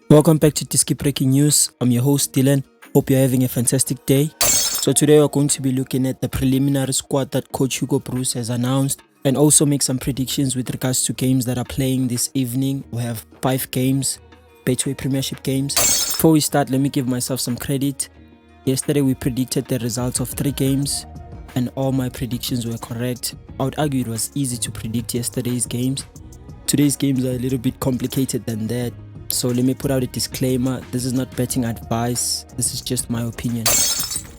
Welcome back to Diski Breaking News. I'm your host Dylan. Hope you're having a fantastic day. So today we're going to be looking at the preliminary squad that Coach Hugo has announced and also make some predictions with regards to games that are playing this evening. We have 5 games, Betway Premiership games. Before we start, let me give myself some credit. Yesterday we predicted the results of 3 games and all my predictions were correct. I would argue it was easy to predict yesterday's games. Today's games are a little bit complicated than that. So let me put out a disclaimer. This is not betting advice. This is just my opinion.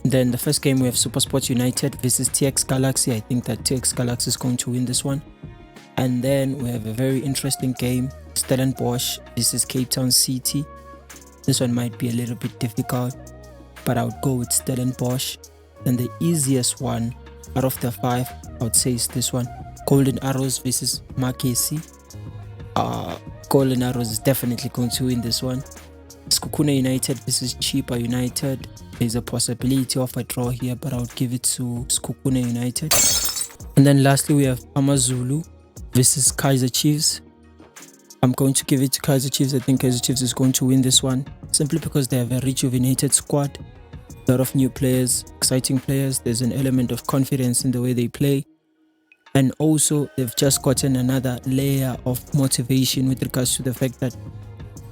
Then the first game we have SuperSport United versus TX Galaxy. I think that TX Galaxy is going to win this one. And then we have a very interesting game. Stellenbosch versus Cape Town City. This one might be a little bit difficult, but I would go with Stellenbosch. And the easiest one out of the 5, I would say is this one. Golden Arrows versus Makesi. Golden Arrows is definitely going to win this one. Skukuna United versus Cheaper United. There's a possibility of a draw here, but I would give it to Skukuna United. And then lastly, we have Amazulu versus Kaizer Chiefs. I'm going to give it to Kaizer Chiefs. I think Kaizer Chiefs is going to win this one simply because they have a rejuvenated squad. A lot of new players, exciting players. There's an element of confidence in the way they play. And also, they've just gotten another layer of motivation with regards to the fact that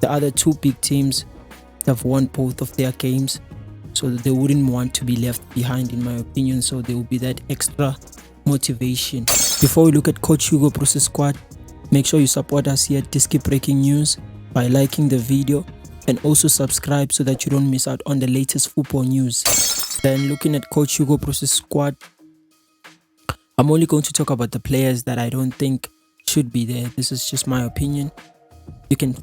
the other 2 big teams have won both of their games. So they wouldn't want to be left behind, in my opinion. So there will be that extra motivation. Before we look at Coach Hugo's squad, make sure you support us here at Diski Breaking News by liking the video and also subscribe so that you don't miss out on the latest football news. Then looking at Coach Hugo's squad, I'm only going to talk about the players that I don't think should be there. This is just my opinion. You can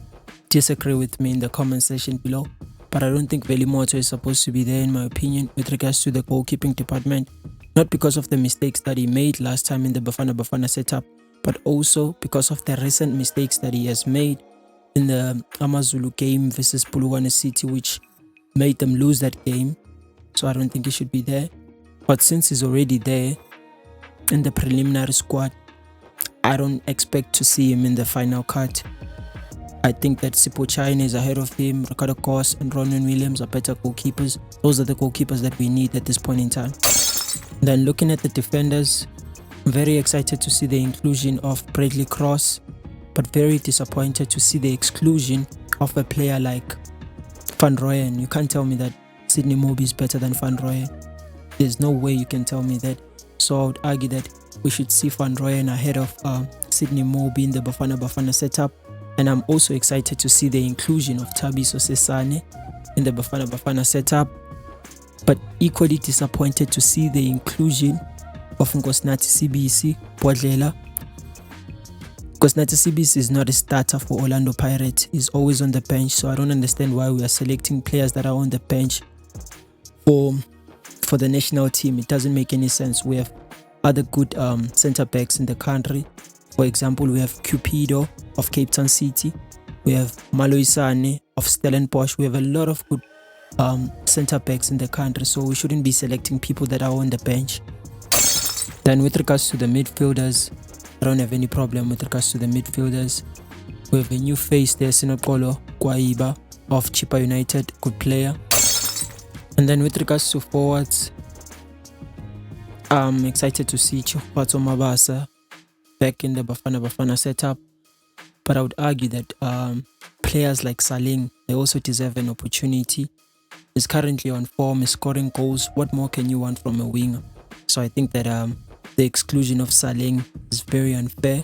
disagree with me in the comment section below. But I don't think Velimoto is supposed to be there, in my opinion, with regards to the goalkeeping department. Not because of the mistakes that he made last time in the Bafana Bafana setup, but also because of the recent mistakes that he has made in the Amazulu game versus Bulugwane City, which made them lose that game. So I don't think he should be there. But since he's already there in the preliminary squad, I don't expect to see him in the final cut. I think that Sipo China is ahead of him. Ricardo Kos and Ronwen Williams are better goalkeepers. Those are the goalkeepers that we need at this point in time. Then looking at the defenders, I'm very excited to see the inclusion of Bradley Cross, but very disappointed to see the exclusion of a player like Van Rooyen. You can't tell me that Sydney Moby is better than Van Rooyen. There's no way you can tell me that. So I would argue that we should see Van Rooyen ahead of Sydney Moby in the Bafana Bafana setup. And I'm also excited to see the inclusion of Thabiso Sesane in the Bafana Bafana setup. But equally disappointed to see the inclusion of Nkosinathi CBC Bodlela. Nkosinathi CBC is not a starter for Orlando Pirates. He's always on the bench. So I don't understand why we are selecting players that are on the bench for the national team. It doesn't make any sense. We have other good center backs in the country. For example, we have Cupido of Cape Town City. We have Maloisane of Stellenbosch. We have a lot of good center backs in the country. So we shouldn't be selecting people that are on the bench. Then with regards to the midfielders, I don't have any problem with regards to the midfielders. We have a new face there, Sinopolo Kwaiba of Cheaper United, good player. And then with regards to forwards, I'm excited to see Chihuahua Mabasa back in the Bafana Bafana setup. But I would argue that players like Saling, they also deserve an opportunity. He's currently on form, is scoring goals. What more can you want from a winger? So I think that the exclusion of Saling is very unfair.